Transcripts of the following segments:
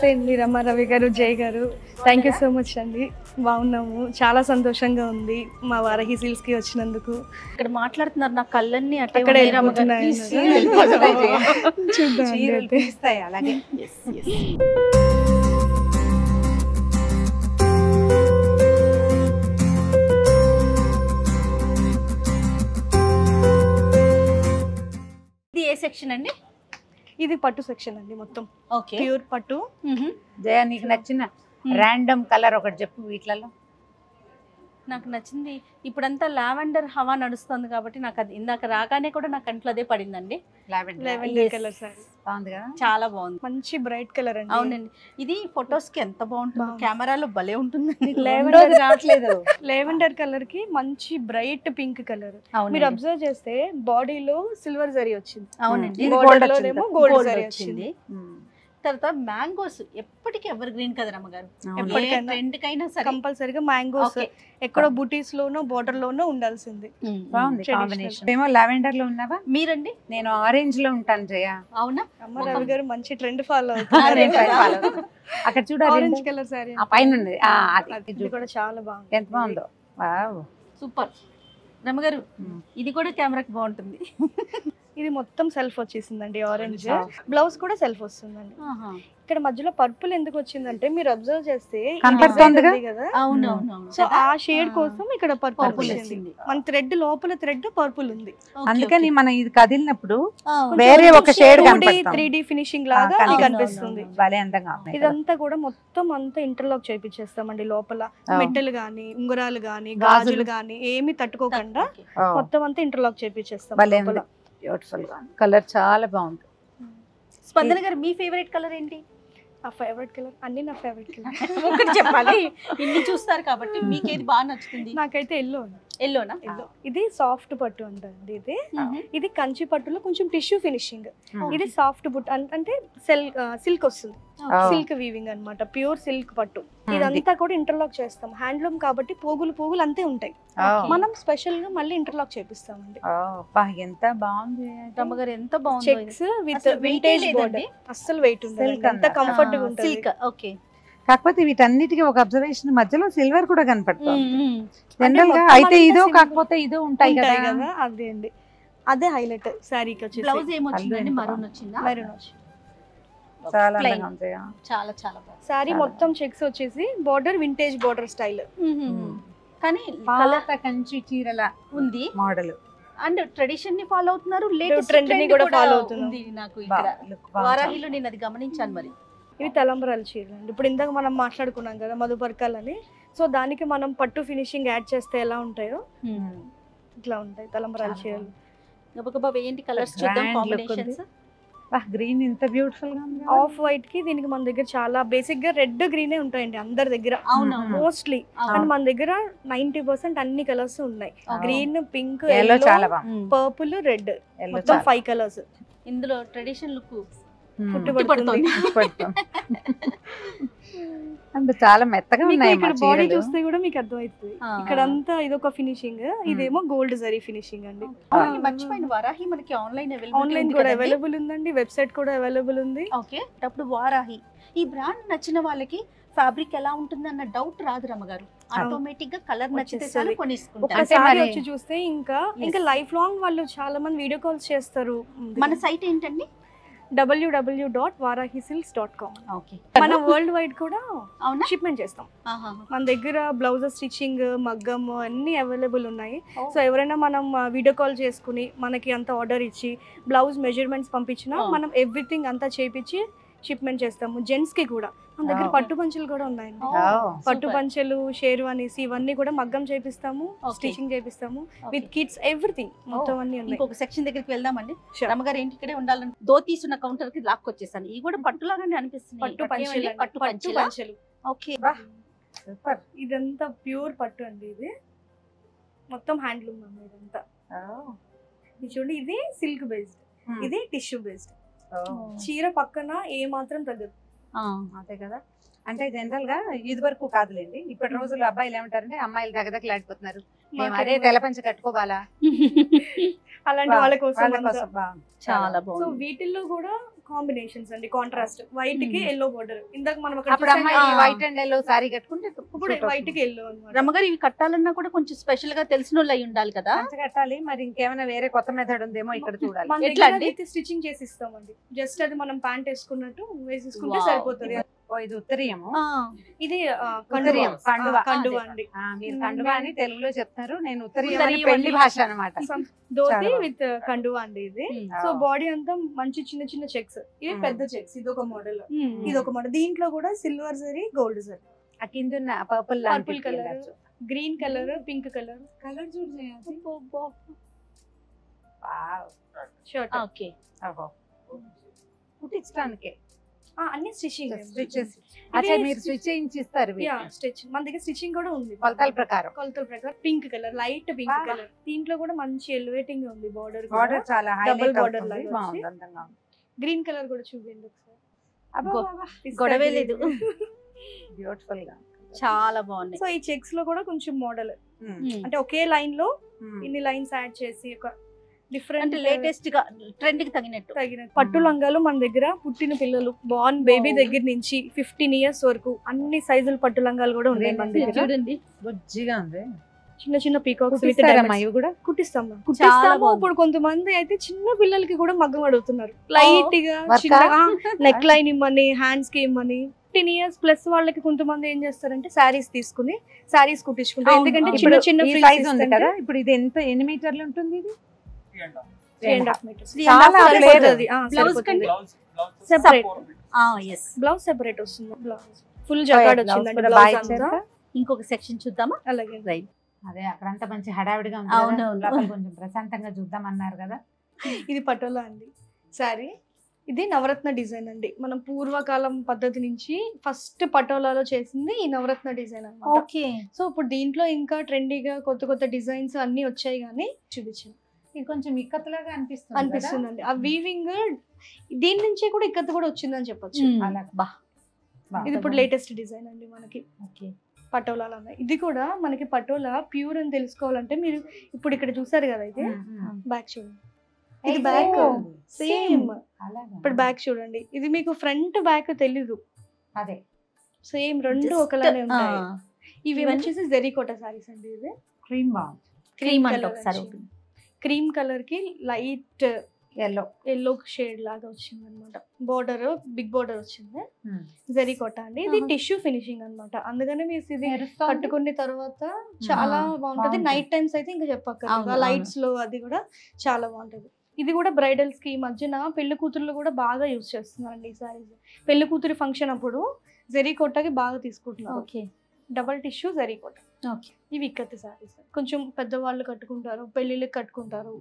నమస్తే అండి రమారవి గారు, జై గారు. థ్యాంక్ యూ సో మచ్ అండి. బాగున్నాము, చాలా సంతోషంగా ఉంది మా వారాహి సిల్క్స్కి వచ్చినందుకు. ఇక్కడ మాట్లాడుతున్నారు, నా కళ్ళన్నీ అక్కడ వెళ్ళిపోతున్నాయి. చూద్దాం అలాగే. ఇది ఏ సెక్షన్ అండి? ఇది పట్టు సెక్షన్ అండి, మొత్తం ప్యూర్ పట్టు. జయ, నీకు నచ్చిన ర్యాండమ్ కలర్ ఒకటి చెప్పు వీటిలలో. నాకు నచ్చింది ఇప్పుడంతా లావెండర్ హవా నడుస్తుంది కాబట్టి నాకు అది ఇందాక రాగానే కూడా నా కంట్లో అదే పడిందండి. లావెండర్ కలర్ సారీ బాగుంది కదా, చాలా బాగుంది, మంచి బ్రైట్ కలర్ అండి. అవునండి, ఇది ఫొటోస్ కి ఎంత బాగుంటుంది, కెమెరాలో భలే ఉంటుందండి. లావెండర్ రావట్లేదు. లావెండర్ కలర్ కి మంచి బ్రైట్ పింక్ కలర్. మీరు అబ్జర్వ్ చేస్తే బాడీలో సిల్వర్ జరీ వచ్చింది. అవునండి, గోల్డ్ జరీ వచ్చింది. తర్వాత మ్యాంగోస్ ఎప్పటికీ ఎవర్ గ్రీన్ కదా రమ్మగారు, ట్రెండ్ కైనా సరే కంపల్సరీగా మ్యాంగోస్ ఎక్కడో బుటీస్ లోనో బోర్డర్ లోనో ఉండాల్సింది. బాగుంది కాంబినేషన్. ఏమో లావెండర్ లో ఉన్నావా? మీరండి? నేను ఆరెంజ్ లో ఉంటాను జయ. అవునా? రవి గారు మంచి ట్రెండ్ ఫాలో అవుతారు. అక్కడ చూడ ఆరెంజ్ కలర్ సారీ పైన ఉంది, ఇది కూడా చాలా బాగుంది. ఎంత బాగుందో, సూపర్. రమ్మగారు ఇది కూడా కెమెరాకి బాగుంటుంది. ఇది మొత్తం సెల్ఫ్ వచ్చేసిందండి, ఆరెంజ్ బ్లౌజ్ కూడా సెల్ఫ్ వస్తుందండి. ఇక్కడ మధ్యలో పర్పుల్ ఎందుకు వచ్చిందంటే మీరు అబ్జర్వ్ చేస్తే కదా, సో ఆ షేడ్ కోసం ఇక్కడ పర్పుల్ వచ్చింది. మన థ్రెడ్ లోపల థ్రెడ్ పర్పుల్ ఉంది, అందుకని మనం ఇది కదిలినప్పుడు వేరే ఒక షేడ్ 3D ఫినిషింగ్ లాగా కనిపిస్తుంది. ఇదంతా కూడా మొత్తం అంతా ఇంటర్లాక్ చేయించేస్తామండి. లోపల మెట్టలు గానీ ఉంగరాలు గానీ గాజులు గానీ ఏమి తట్టుకోకుండా మొత్తం అంతా ఇంటర్లాక్ చేయించేస్తాం. బ్యూటిఫుల్ గా కలర్ చాలా బాగుంది. స్పందన గారు మీ ఫేవరెట్ కలర్ ఏంటి? నా ఫేవరెట్ కలర్ అన్ని నా ఫేవరెట్ కలర్. ఒకటి చెప్పాలి, ఇన్ని చూస్తారు కాబట్టి మీకు ఏది బాగా నచ్చుతుంది? నాకైతే ఎల్లో. ఎల్లోనా? ఎల్లో. ఇది సాఫ్ట్ పట్టు అంటండి. ఇది కంచి పట్టులో కొంచెం టిష్యూ ఫినిషింగ్. ఇది సాఫ్ట్ పట్టు అంటే సిల్క్ వస్తుంది, సిల్క్ వీవింగ్ అన్నమాట, ప్యూర్ సిల్క్ పట్టు. ఇదంతా కూడా ఇంటర్లాక్ చేస్తాం, హ్యాండ్లూమ్ కాబట్టి పోగులు పోగులు అంతే ఉంటాయి. మనం స్పెషల్ గా మళ్ళీ ఇంటర్లాక్ చేపిస్తామండి. ఎంత బాగుంది రమ్మగారు, ఎంత బాగుంది. చెక్స్ విత్ వింటేజ్ బోర్డర్, అస్సలు వెయిట్ ఉండదు, ఎంత కంఫర్ట్ గా ఉంటుంది. సిల్క్. ఓకే. కాకపోతే వీటన్నిటికీ ఒక అబ్జర్వేషన్, మధ్యలో సిల్వర్ కూడా కనపడుతుంది జనరల్ గా. అయితే ఇదో కాకపోతే ఇదో ఉంటాయి కదా. అదే అండి, అదే హైలైట్ సారీకి వచ్చి. బ్లౌజ్ ఏమొచ్చిందండి? మరూన్ వచ్చిందా? మెరూన్ వచ్చింది. చాలా చాలా బాగుంది. సారీ మొత్తం చెక్స్ వచ్చేసి బోర్డర్ వింటేజ్ బోర్డర్ స్టైల్. కానీ కంచి చీరల ఉంది మోడల్. అండ్ ట్రెడిషన్ ని ఫాలో అవుతున్నారు, లేటెస్ట్ ట్రెండ్ ని కూడా ఫాలో అవుతుంది. నాకు ఇక్కడ వారాహిలో నేను అది గమనించాను. మరి ఇవి తలంబ్రాల చీరలు అండి. ఇప్పుడు ఇందాక మనం మాట్లాడుకున్నాం కదా మధుపర్కాలని, సో దానికి మనం పట్టు ఫినిషింగ్ యాడ్ చేస్తే ఎలా ఉంటాయో ఇట్లా ఉంటాయి తలంబ్రాల చీరలు. గబగబా ఏంటి కలర్స్ చూద్దాం, కాంబినేషన్స్. గ్రీన్ ఇంత బ్యూటిఫుల్ గా ఉంది. ఆఫ్ వైట్ కి దీనికి మన దగ్గర చాలా బేసిక్ గా రెడ్ గ్రీనే ఉంటాయండి అందరి దగ్గర మోస్ట్లీ. అండ్ మన దగ్గర 90% అన్ని కలర్స్ ఉన్నాయి. గ్రీన్, పింక్, పర్పుల్, రెడ్, మొత్తం 5 కలర్స్. ఇందులో ట్రెడిషన్ లుక్ అంటే చాలా మెత్తగా ఉన్నాయి. ఇక్కడ బాడీ చూస్తే కూడా మీకు అర్థమవుతుంది. ఇక్కడ అంతా ఇదొక ఫినిషింగ్, ఇదేమో గోల్డ్ జరీ ఫినిషింగ్ అండి. మర్చిపోయిన వారాహి మనకి ఆన్లైన్ కూడా అవైలబుల్ ఉందండి, వెబ్సైట్ కూడా అవైలబుల్ ఉంది. ఓకే. అప్పుడు వారాహి ఈ బ్రాండ్ నచ్చిన వాళ్ళకి ఫ్యాబ్రిక్ ఎలా ఉంటుంది అన్న డౌట్ రాదు రమ్మగారు. ఆటోమేటిక్ గా కలర్ నచ్చితే చాలు కొనేసుకుంటారు. ఒకసారి వచ్చి చూస్తే ఇంకా లైఫ్ లాంగ్ వాళ్ళు చాలా మంది వీడియో కాల్స్ చేస్తారు. మన సైట్ ఏంటండి? www.varahisilks.com. మన వరల్డ్ వైడ్ కూడా షిప్మెంట్ చేస్తాం. మన దగ్గర బ్లౌజెస్ స్టిచ్చింగ్, మగ్గం అన్ని అవైలబుల్ ఉన్నాయి. సో ఎవరైనా మనం వీడియో కాల్ చేసుకుని మనకి అంత ఆర్డర్ ఇచ్చి బ్లౌజ్ మెజర్మెంట్స్ పంపించినా మనం ఎవ్రీథింగ్ అంతా చేపించి షిప్మెంట్ చేస్తాము. జెంట్స్ కి కూడా మన దగ్గర పట్టు పంచలు కూడా ఉన్నాయండి. పట్టు పంచలు, షేర్వానీస్ ఇవన్నీ కూడా మగ్గం చేపిస్తాము, స్టిచింగ్ చేపిస్తాము, విత్ కిడ్స్ ఎవ్రీథింగ్ మొత్తం అన్ని ఉన్నాయి. ఇంకొక సెక్షన్ దగ్గరికి వెళ్దామండి. రమ్మగారు ఏంటి ఇక్కడే ఉండాలని ధోతీస్ ఉన్న కౌంటర్ కి లాక్ వచ్చేసాను. ఇవి కూడా పట్టులాగానే అనిపిస్తుంది. పట్టు పంచలు. ఓకే. ఇదంతా ప్యూర్ పట్టు అండి. ఇది మొత్తం హ్యాండ్లూమ్ అన్నమాట ఇదంతా. ఇది చూడండి, ఇది సిల్క్ బేస్డ్, ఇది టిష్యూ బేస్డ్. చీర పక్కన ఏ మాత్రం తగ్గదు. అదే కదా. అంటే జనరల్ గా ఇది వరకు కాదులేండి, ఇప్పటి రోజుల్లో అబ్బాయిలు ఏమంటారంటే అమ్మాయిలు దగదగలాడిపోతున్నారు, మేము అదే తెలపంచ కట్టుకోవాలా, అలాంటి వాళ్ళ కోసం వాళ్ళ అంతా. కోసం బాగుంది. చాలా సో బాగుంది. వీటిల్లో కూడా కాంబినేషన్స్ అండి, కాంట్రాస్ట్ వైట్ కి ఎల్లో బోర్డర్. ఇందాక మనం అక్కడ అప్పుడు చూసాం అమ్మాయి కదా, వైట్ అండ్ ఎల్లో సారీ కట్టుకుంటే ఇప్పుడు వైట్ కి ఎల్లో అన్నమాట. రమ్మగారు ఇవి కట్టాలన్నా కూడా కొంచెం స్పెషల్ గా తెలిసిన వాళ్ళు అయి ఉండాలి కదా. పంచ కట్టాలి, మరి ఇంకేమైనా వేరే కొత్త మెథడ్ ఉందేమో ఇక్కడ చూడాలి. మన ఎట్లా దగ్గర అండి? అయితే స్టిచ్చింగ్ చేసి ఇస్తామండి. జస్ట్ అది మనం ప్యాంట్ వేసుకున్నట్టు వేసేసుకుంటే Wow. సరిపోతుంది. ఓ, ఇది ఉత్తరీయము, ఇది ఉత్తరీయం, కండువా. కండువా అండి. మీరు కండువా అని తెలుగులో చెప్తారు, నేను ఉత్తరీయం అని ఉత్తరీయం పెళ్లి అని భాష అన్నమాట. ధోతి చాలా విత్ కండువా అండి ఇది. సో బాడీ అంతా మంచి చిన్న చిన్న చెక్స్, ఇవి పెద్ద చెక్స్. ఇది ఒక మోడల్, ఇది ఒక మోడల్. దీంట్లో కూడా సిల్వర్ జరీ, గోల్డ్ జరీ, ఆ కింద ఉన్న purple purple colour, green colour, pink colour. Colour చూడు షర్ట్. ఓకే. కుట్టించడానికే అన్ని స్టిచ్చింగ్. స్టిచెస్. అచ్చా, మీరు స్టిచ్ చేయించి ఇస్తారు స్టిచ్. మన దగ్గర స్టిచ్చింగ్ కూడా ఉంది కొలతల ప్రకారం. కొలతల ప్రకారం. Pink colour, light pink colour. దీంట్లో కూడా మంచి ఎలివేటింగ్ ఉంది బార్డర్. బార్డర్ చాలా డబుల్ హైలైట్ బార్డర్ అవుతుంది, లాగా బాగుంది, అందంగా ఉంది. గ్రీన్ కలర్ కూడా చూడండి ఒకసారి. గొడవే లేదు. బ్యూటిఫుల్ గా. చాలా బాగుంది. సో ఈ చెక్స్ లో కూడా కొంచెం మోడల్, అంటే ఒకే లైన్ లో ఇన్ని లైన్స్ యాడ్ చేసి ఒక డిఫరెంట్ అంటే లేటెస్ట్ గా ట్రెండ్ కి తగినట్టు. పట్టు లంగాలు మన దగ్గర పుట్టిన పిల్లలు బార్న్ బేబీ దగ్గర నుంచి 15 years వరకు అన్ని సైజుల పట్టు లంగాలు కూడా ఉన్నాయి మన దగ్గర. చూడండి బుజ్జిగా ఉంది. చిన్న చిన్న పీకాక్స్ ఇవి కూడా కుట్టిస్తాము. బాగుంది. ఇప్పుడు కొంతమంది అయితే చిన్న పిల్లలకి కూడా మగ్గం అడుగుతున్నారు. లైట్ గా చిన్నగా నెక్ లైన్ ఇమ్మని, హ్యాండ్స్ కి ఇమ్మని. 15 years ప్లస్ వాళ్ళకి కొంతమంది ఏం చేస్తారంటే శారీస్ తీసుకుని శారీస్ కుట్టించుకుంటారు. ఎందుకంటే చిన్న చిన్న సైజ్ ఉంది కదా. ఇప్పుడు ఇది ఎన్ని మీటర్లు ఉంటుంది? ఇది 3.5 meters. చాలా సరిపోతుంది. బ్లౌజ్ కండి సెపరేట్ ఎస్. బ్లౌజ్ సెపరేట్ వస్తుంది. బ్లౌజ్ ఫుల్ జగాడ్ వచ్చిందండి. బ్లౌజ్ అంతా ఇంకొక సెక్షన్ చూద్దామా? అలాగే రైట్. అదే అక్కడంతా మంచి హడావిడిగా ఉంది అవును, కదా. అవును. లోపల కొంచెం ప్రశాంతంగా చూద్దాం అన్నారు కదా. ఇది పటోలా అండి సారీ. ఇది నవరత్న డిజైన్ అండి. మనం పూర్వకాలం పద్ధతి నుంచి ఫస్ట్ పటోలాలో చేసింది ఈ నవరత్న డిజైన్ అన్నమాట. ఓకే. సో ఇప్పుడు దీంట్లో ఇంకా ట్రెండీగా కొత్త కొత్త డిజైన్స్ అన్ని వచ్చాయి, కానీ చూపించాను. ఇది కొంచెం ఇక్కత్లాగా అనిపిస్తుందండి. ఆ వీవింగ్ దీని నుంచే కూడా ఇక్కత్ కూడా వచ్చిందని చెప్పొచ్చు. ఇది ఇప్పుడు లేటెస్ట్ డిజైన్ అండి మనకి. ఓకే. పటోలా. ఇది కూడా మనకి పటోలా ప్యూర్ అని తెలుసుకోవాలంటే మీరు ఇప్పుడు ఇక్కడ చూసారు కదా, అయితే బ్యాక్ చూడండి. ఇది బ్యాక్ సేమ్. ఇప్పుడు బ్యాక్ చూడండి. ఇది మీకు ఫ్రంట్ బ్యాక్ తెలీదు. అదే సేమ్ రెండు ఒకలానే ఉంటాయి. ఇవి వచ్చేసి జెరీకోటా సారీస్ అండి. ఇది క్రీమ్ బాగుంది. క్రీమ్ అంటే ఒకసారి క్రీమ్ కలర్ కి లైట్ ఎల్లో షేడ్ లాగా వచ్చింది అనమాట. బోర్డర్ బిగ్ బోర్డర్ వచ్చింది. జెరీకోటా అండి. ఇది టిష్యూ ఫినిషింగ్ అన్నమాట. అందుకనే మీరు ఇది కట్టుకున్న తర్వాత చాలా బాగుంటది. నైట్ టైమ్స్ అయితే ఇంకా చెప్పక్కర్లేదు. లైట్స్ లో అది కూడా చాలా బాగుంటది. ఇది కూడా బ్రైడల్స్ కి ఈ మధ్యన పెళ్లి కూతుర్లు కూడా బాగా యూజ్ చేస్తున్నారండి ఈ సారీస్. పెళ్లి కూతురి ఫంక్షన్ అప్పుడు జెరీకోటాకి బాగా తీసుకుంటున్నారు. ఓకే. డబల్ టిష్యూ జెరీకోటా. ఓకే. ఇవి ఇక్కత్ సారీస్. కొంచెం పెద్దవాళ్ళు కట్టుకుంటారు, పెళ్లిళ్ళకి కట్టుకుంటారు.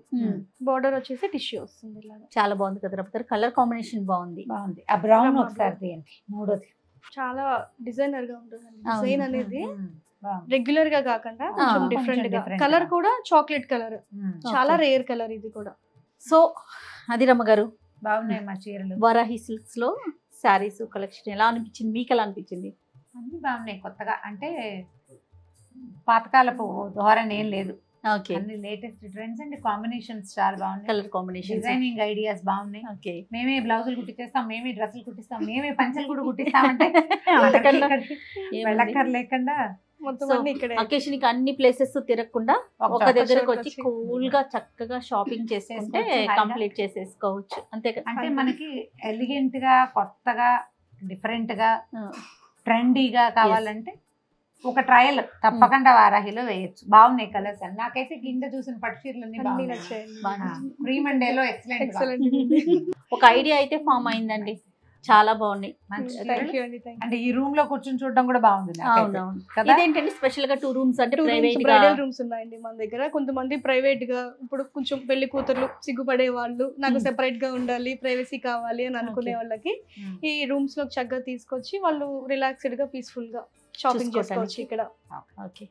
బోర్డర్ వచ్చేసి టిష్యూ వస్తుంది ఇలాగా. చాలా బాగుంది కదా రఫ్తార్. కలర్ కాంబినేషన్ బాగుంది. ఆ బ్రౌన్ ఒకసారి తీయండి. మూడోది చాలా డిజైనర్ గా ఉంటుంది. డిజైన్ అనేది రెగ్యులర్ గా కాకుండా కొంచెం డిఫరెంట్ గా. కలర్ కూడా చాక్లెట్ కలర్, చాలా రేర్ కలర్ ఇది కూడా. సో అది రమ్మగారు, బాగున్నాయి మా చీరలు. వరాహి సిల్క్స్ లో శారీస్ కలెక్షన్ ఎలా అనిపించింది మీకు? ఎలా అనిపించింది? అన్ని బాగున్నాయి. కొత్తగా అంటే పాతకాలపు ధోరణి ఏం లేదు. ఓకే. అన్ని లేటెస్ట్ ట్రెండ్స్ అండ్ కాంబినేషన్స్ చాలా బాగున్నాయి. కలర్ కాంబినేషన్, డిజైనింగ్ ఐడియాస్ బాగున్నాయి. ఓకే. మేమే బ్లౌజులు కుట్టించేస్తాం, మేమే డ్రెస్సులు కుట్టిస్తాం, మేమే పంచలు కూడా కుట్టిస్తామంటే వెళ్ళక్కర్ లేకుండా అకేషన్ కి అన్ని ప్లేసెస్ తిరగకుండా ఒక దగ్గరకు వచ్చి కూల్ గా చక్కగా షాపింగ్ చేసుకుంటే కంప్లీట్ చేసేసుకోవచ్చు. అంతే కదా. అంటే మనకి ఎలిగెంట్ గా, కొత్తగా, డిఫరెంట్ గా, ట్రెండీగా కావాలంటే ఒక ట్రయల్ తప్పకుండా వారాహిలో వేయచ్చు. బాగున్నాయి కలర్స్ అని. నాకైతే కింద చూసిన పట్టు చీరలన్నీ బాగున్నాయి. Cream and yellow excellent. ఒక ఐడియా అయితే ఫామ్ అయిందండి. చాలా బాగున్నాయి. అంటే ఈ రూమ్ లో కూర్చొని చూడడం కూడా బాగుంది. ఇదేంటండి స్పెషల్ గా 2 rooms అంటే బ్రైడల్ రూమ్స్ ఉన్నాయండి మన దగ్గర. కొంతమంది ప్రైవేట్ గా, ఇప్పుడు కొంచెం పెళ్లి కూతుర్లు సిగ్గుపడే వాళ్ళు, నాకు సెపరేట్ గా ఉండాలి, ప్రైవసీ కావాలి అని అనుకునే వాళ్ళకి ఈ రూమ్స్ లో చక్కగా తీసుకొచ్చి వాళ్ళు రిలాక్స్డ్ గా పీస్ఫుల్ గా షాపింగ్ చేసుకోవచ్చు ఇక్కడ. ఓకే.